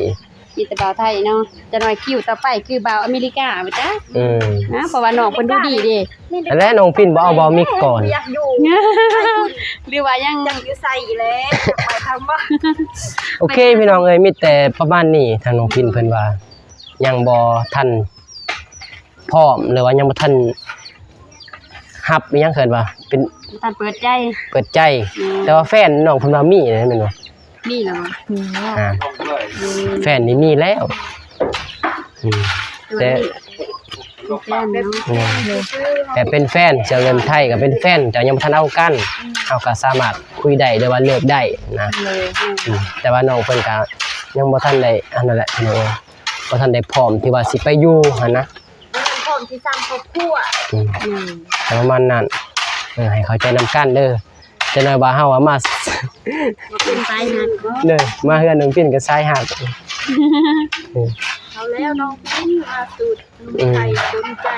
มีแต่บ่าวไทยเนาะจะน้อยคิวต่อไปคือบ่าวอเมริกาบ่จ๊ะ อืม นะเพราะว่าน้องเพิ่นดูดีเด้ และน้องพินบ่เอาบ่าวมิกก่อน อยากอยู่ หรือว่ายัง จังอยู่ใส่แล้วไปทางบ้าน โอเคพี่น้องเอ้ยมีแต่ประมาณนี้ทางน้องพินเพิ่นว่ายังบ่ทันพร้อมหรือว่ายังบ่ทันฮับอิหยังเคินว่าเป็น ท่านเปิดใจ เปิดใจ แต่ว่าแฟนน้องเพิ่นว่ามีนะแม่นบ่ มีเหรอ อ่าแฟนนี่มีแล้วแต่ แฟนเนาะ แต่เป็นแฟนเจ้าเงินไทยก็เป็นแฟนแต่ยังบ่ทันเอากันเฮาก็สามารถคุยได้หรือว่าเลิกได้นะแต่ว่าน้องเพิ่นก็ยังบ่ทันได้อันนั้นแหละพี่น้องบ่ทันได้พร้อมที่ว่าสิไปอยู่หั่นนะ พร้อมที่สร้างครอบครัว แต่ประมาณนั้นให้เข้าใจนำกันเด้อจะน้อยว่าเฮาว่ามา เป็นสายหักเนาะ เด้อมาเฮือนน้องพินก็สายหัก เอาแล้วน้องพินมาสุดใจสนใจ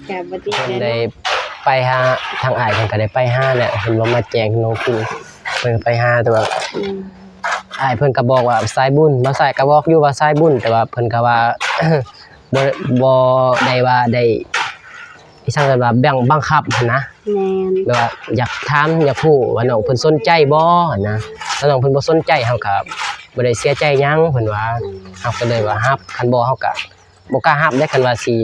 แกบ่ติ เพิ่น ได้ ได้ไปหาทางอ้ายเพิ่นก็ได้ไปหาแหละเห็นว่ามาแจ้งน้องพินเพิ่นไปหาแต่ว่าอ้ายเพิ่นก็บอกว่าสายบุญมาสายก็บอกอยู่ว่าสายบุญแต่ว่าเพิ่นก็ว่า บ่ได้ว่าได้ที่สั่งกันว่าแบ่งบังคับหั้นนะ แม่น แบบว่าอยากถามอยากฮู้ว่าน้องเพิ่นสนใจบ่หั้นนะถ้าน้องเพิ่นบ่สนใจเฮาก็บ่ได้เสียใจหยังเพิ่นว่าเฮาก็เลยว่ารับคันบ่เฮาก็บ่กล้ารับได้คันว่าสิ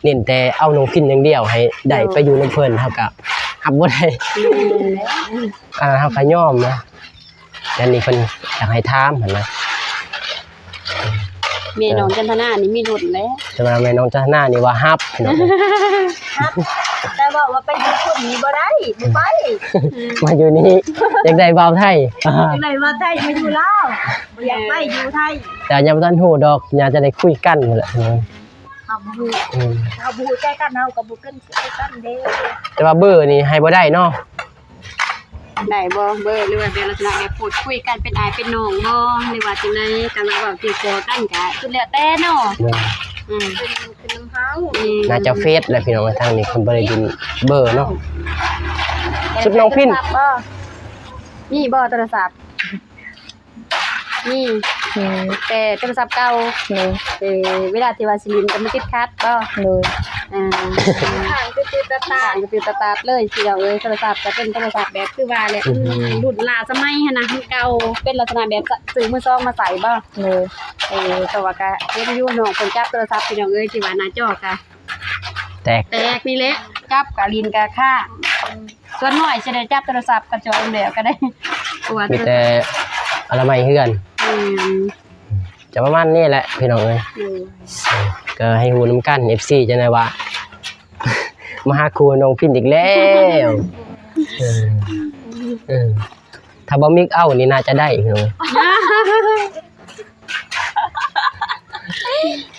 เน้นแต่เอาน้องพินอย่างเดียวให้ได้ไปอยู่นํเพิ่นเฮาก็รับบ่ได้เฮาก็ยอมนะแต่นี่เพิ่นอยากให้ถามหั่นนะ แม่น้องจันทนานี่มีรุ่นแล้ว จะมาแม่น้องจันทนานี่ว่าฮับพี่น้อง แต่บอกว่าไปอยู่คนนี้บ่ได้บ่ไป มาอยู่นี่อยากได้เบาไทย จังได๋ว่าไทยมาอยู่ลาวบ่อยากไปอยู่ไทย แต่ยังบ่ทันฮู้ดอกอยากจะได้คุยกันนั่นแหละพี่น้อง เอาบ่ฮู้ อืม เอาบ่ฮู้ใจกันเฮาก็บ่เกินใจกันเด้ แต่ว่าเบอร์นี่ให้บ่ได้เนาะ ได้บ่เบอร์หรือว่าเป็นลักษณะแบบพูดคุยกันเป็นอายเป็นน้องบ่หรือว่าจังได๋กันว่าเว้าติดคอกันก็สุดแล้วแต่เนาะ เนาะ เป็นน้ำเฮา น่าจะเฟซแหละพี่น้องทางนี้เพิ่นบ่ได้ยินเบอร์เนาะ ชุดน้องพิณ นี่บ่โทรศัพท์นี่แต่โทรศัพท์เก่าเวลาที่ว่าสิลินก็มันติดคัดบ่เลยห่างคือตา ต่างก็คือตาๆเลยสิเอาโทรศัพท์ก็เป็นโทรศัพท์แบบคือว่าแหละรุ่นล่าสมัยหั่นน่ะมันเก่าเป็นลักษณะแบบซื้อมือซองมาใส่บ่แต่ว่าก็เฮ็ดอยู่น้องเพิ่นจับโทรศัพท์พี่น้องเอ้ยที่ว่าหน้าจอก็ แตก แตกนี่แหละจับกะลินกะค่าส่วนน้อยสิได้จับโทรศัพท์กระจอยแล้วก็ได้ตัว มีแต่อะไรใหม่เฮือนจะประมาณนี้แหละพี่น้องเอ้ยก็ให้ฮู้นํกัน FC จังได๋ว่า มาหาครูน้องพิณอีกแล้วถ้าบ่มิกเอานี่น่าจะได้พี่น้อง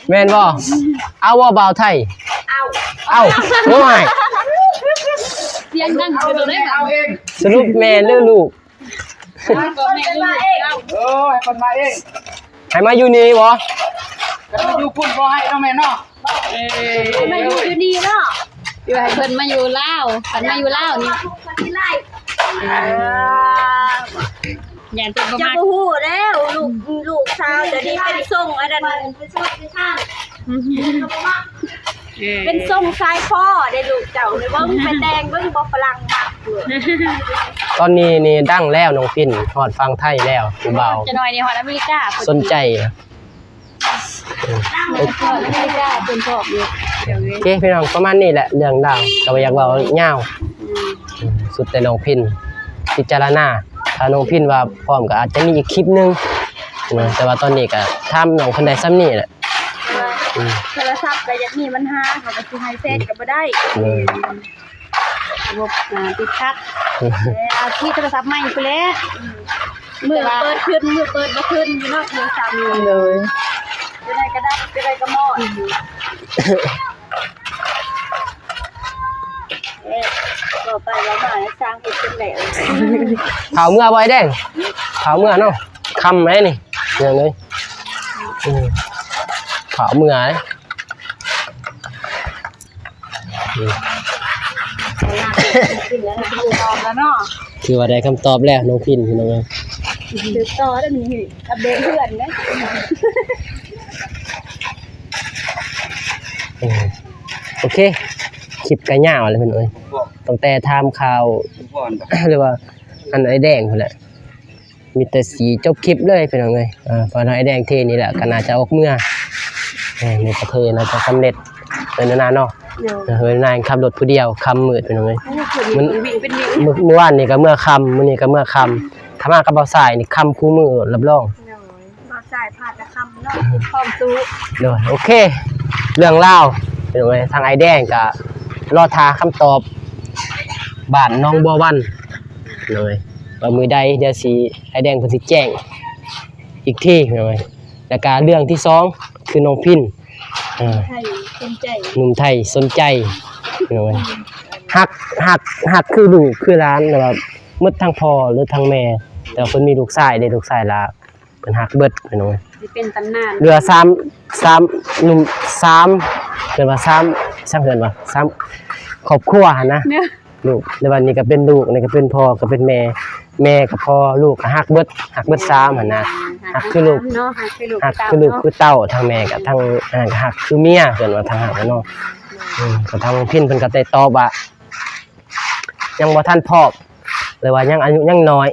แม่นบ่เอาบ่บ่าวไทยเอาโอ้ย เสียงดังคือเราได้เอาเอง สรุปแม่หรือลูก ก็แม่มาเอง ให้คนมาเอง ให้มาอยู่นี่บ่ ก็มาอยู่พุ่นบ่ให้เนาะแม่เนาะ มาอยู่ดีเนาะ อยู่ให้เพิ่นมาอยู่ลาวคันมาอยู่ลาวนี่ คนที่ไล่ อย่าเพิ่นบ่ จะ มา บ่ฮู้แล้วลูกสาวเดี๋ยวนี้เป็นส่งอันนั้นเป็นส่งสายพ่อได้ลูกเจ้าได้เบิ่งเป็นแดงเบิ่งบ่ฝรั่งมากเลย ตอนนี้นี่ดังแล้วน้องพิณฮอดฟังไทยแล้วผู้บ่าว จะหน่อยนี่ฮอดอเมริกา สนใจนะ ฮอดอเมริกาเพิ่นชอบอยู่เดี๋ยวนี้ โอเคพี่น้องประมาณนี้แหละเรื่องดาวก็บ่อยากเว้ายาวสุดแต่น้องพิณพิจารณาถ้าน้องพิณว่าพร้อมก็อาจจะมีอีกคลิปนึงนะแต่ว่าตอนนี้ก็ถามน้องเพิ่นได้ซ้ำนี้แหละ โทรศัพท์ก็อยากมีปัญหาเขาก็สิให้เฟซก็บ่ได้ ระบบติดคัดเอาที่โทรศัพท์ใหม่ไปแล้ว มือเปิดขึ้นมือเปิดบ่ขึ้นอยู่เนาะโทรศัพท์เลยจะได้ก็ได้จะได้ก็เหมาะต่อไปเรามาสร้างเป็นแล้ว เผาเมื่อบ่ไอ้แดงเผาเมื่อเนาะคำไหมนี่อย่างนี้เผาเมื่อเลย ขึ้นแล้วนะดูออกแล้วเนาะ คือว่าได้คำตอบแล้วน้องพิณพี่น้องเอ้ย สืบต่อได้นี่อัปเดตเพื่อนนะ โอเคคลิปก็ยาวเลยเพิ่นเอ้ยตั้งแต่ถามข่าว หรือว่าอันไอ้แดงพุ่นแหละมีแต่สีจบคลิปเลยพี่น้องเอ้ยพอไอ้แดงเทนี่แหละก็น่าจะออกเมื่อในประเทศน่าจะสำเร็จเป็นนานเนาะเฮ้ยนายขับรถผู้เดียวคำมืดพี่น้องเอ้ยมัน วิ่งเป็นวิ่ง เมื่อวานนี่ก็เมื่อคำมื้อนี้ก็เมื่อคำถ้ามากับเบาสายนี่คำคู่มือรับรอง เราจ่ายผ่านคำเนาะพร้อมสู้ เด้อโอเค เรื่องราวเป็นไงทางไอ้แดงก็รอทาคำตอบบ้านน้องบัววันเลยว่ามือใดเดี๋ยวสิไอ้แดงเพิ่นสิแจ้งอีกทีเลยแล้วก็เรื่องที่2คือน้องพิณให้สนใจ หนุ่มไทยสนใจเลยฮักคือลูกคือหลานแต่ว่าหมดทั้งพ่อหรือทั้งแม่แต่ว่าเพิ่นมีลูกชายได้ลูกชายละเพิ่นฮักเบิดพี่น้อง สิเป็นตำนาน เรือ3หนุ่ม3เกินว่า3เกินว่า3ครอบครัวหั่นนะลูกในวันนี้ก็เป็นลูกนี่ก็เป็นพ่อก็เป็นแม่กับพ่อลูกก็ฮักเบิด3หั่นนะฮักคือลูก เนาะฮักคือลูก ฮักคือลูกคือเต้าทางแม่กับทางก็ฮักคือเมียเกินว่าทางฮักเนาะก็ทางพิณเพิ่นก็ได้ตอบว่ายังบ่ทันพร้อมหรือว่ายังอายุยังน้อย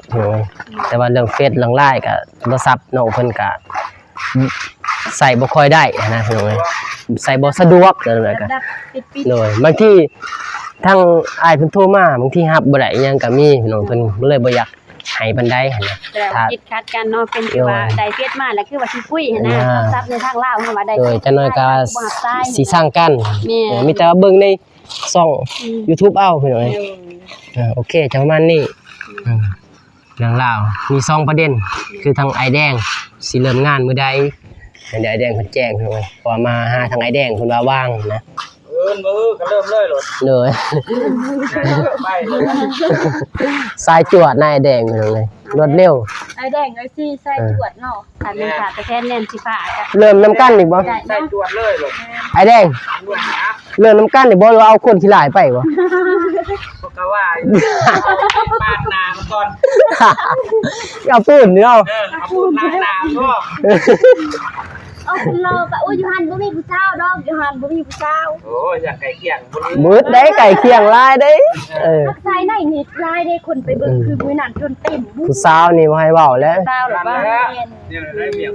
แต่ว่าเรื่องเฟซเรื่องไลน์ก็โทรศัพท์น้องเพิ่นก็ใส่บ่ค่อยได้นะพี่น้องเอ้ยใส่บ่สะดวกเลยก็ ดับปิด เลยบางทีทางอ้ายเพิ่นโทรมาบางทีรับบ่ได้อิหยังก็มีพี่น้องเพิ่นเลยบ่อยาก ให้ปานใดหั่นนะ แต่ ถ้า คิดคัดกันเนาะเป็นที่ว่าได้เฟซมาแล้วคือว่าสิคุยหั่นนะ อ่า ทรัพย์ในทางลาวเฮาว่าได้ โดยจักหน่อยก็ บ่รับสาย สิสร้างกัน แม่ มีแต่ว่าเบิ่งในช่อง YouTube เอาพี่น้อยโอเคจังประมาณนี้เรื่องราวมี2ประเด็นคือทางไอแดงสิเริ่มงานมื้อใดให้ไอแดงเพิ่นแจ้งพี่น้อยเพราะว่ามาหาทางไอแดงเพิ่นว่าว่างนะ มือก็เริ่มเลยโหลด เลย ไปเลย สายจวดนายแดงพี่น้องเลยรวดเร็ว ไอ้แดงไอ้ซี่ใส่จวดเนาะ คันมันขาดแต่แค่แน่นสิฟ้าก็ เริ่มน้ำกันอีกบ่ ใส่จวดเลยโหลด ไอแดง รวมนะ เริ่มน้ำกันอีกบ่หรือว่าเอาคนที่หลายไปบ่ พวกก็ว่าปาดนามันก่อน เอาปืนเนาะ เอาพูดล้างน้ำก็ เอาคุณเราก็อุ้ยอยู่หันบ่มีผู้เจ้าดอกอยู่หันบ่มีผู้เจ้า โอ้ยอยากไก่เคียงบนนี้ มืดได้ไก่เคียงลายได้ทักทายในนี่ลายได้คนไปเบิ่งคือมื้อนั้นจนเต็มบุ ผู้สาวนี่บ่ให้เว้าแล้ว เศร้าหรือว่า แล้วเนี่ยได้เบียบ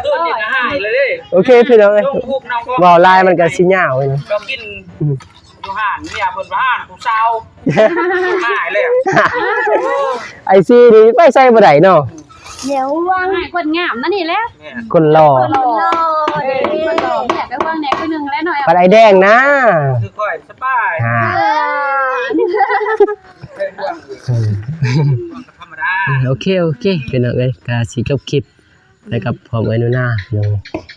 ตื่นนี่ก็หายเลยดิ โอเคพี่น้องเอ้ย ลูกคุบน้องก็ เว้าลายมันก็สิยาวนี่ เรากินอยู่ห่านเนี่ยเพิ่นว่าห่านกูเศร้าหายเลย ไอซีนี่ไปใส่บ่ได้เนาะ เดี๋ยววาง ให้คนงามนั่นนี่แหละ เนี่ย คนหล่อ คนรอเด้ คนหล่ออยากไปว่างแหนกไปนึงแล้วหน่อย ปัดไอแดงนะ คือค่อยสบาย อ่า เป็นเรื่องธรรมดา โอเคพี่น้องเอ้ยก็สิจบคลิปไปกับพ่อไว้นูนาพี่น้อง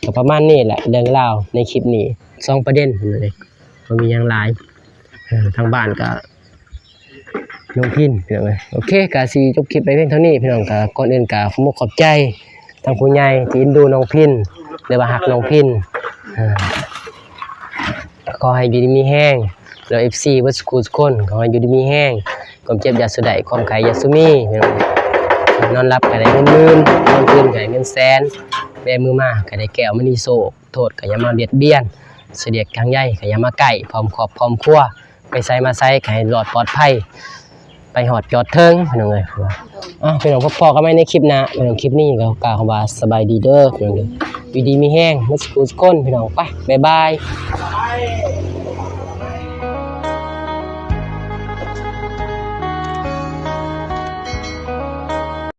ก็ประมาณนี้แหละเรื่องราวในคลิปนี้2ประเด็นเลยบ่มีหยังหลายทางบ้านก็น้องพินพี่น้องเอ้ยโอเคก็สิจบคลิปไปเพียงเท่านี้พี่น้องก็ก่อนอื่นก็ขอขอบใจทางผู้ใหญ่ที่เอ็นดูน้องพินหรือว่าฮักน้องพินขอให้อยู่ดีมีแห้งแล้ว FC เบิดสกูทุกคนขอให้อยู่ดีมีแห้งความเจ็บอย่าสุดใดความไข้อย่าสุมีพี่น้องนอนหลับก็ได้เงินหมื่นนอนตื่นก็ได้เงินแสนแบมือมาก็ได้แก้วมณีโศกโทษก็อย่ามาเบียดเบียนเสด็จทางใหญ่ก็อย่ามาใกล้พร้อมครอบพร้อมครัวไปไสมาไสก็ให้รอดปลอดภัยไปหอดจอดเทิงพี่น้องเอ้ยพี่น้องพอๆกันไหมในคลิปหน้าพี่น้องคลิปนี้ก็กล่าวคำว่าสบายดีเด้อพี่น้องเด้ออยู่ดีมีแห้งเมื่อสักครู่ทุกคนพี่น้องไปบ๊ายบาย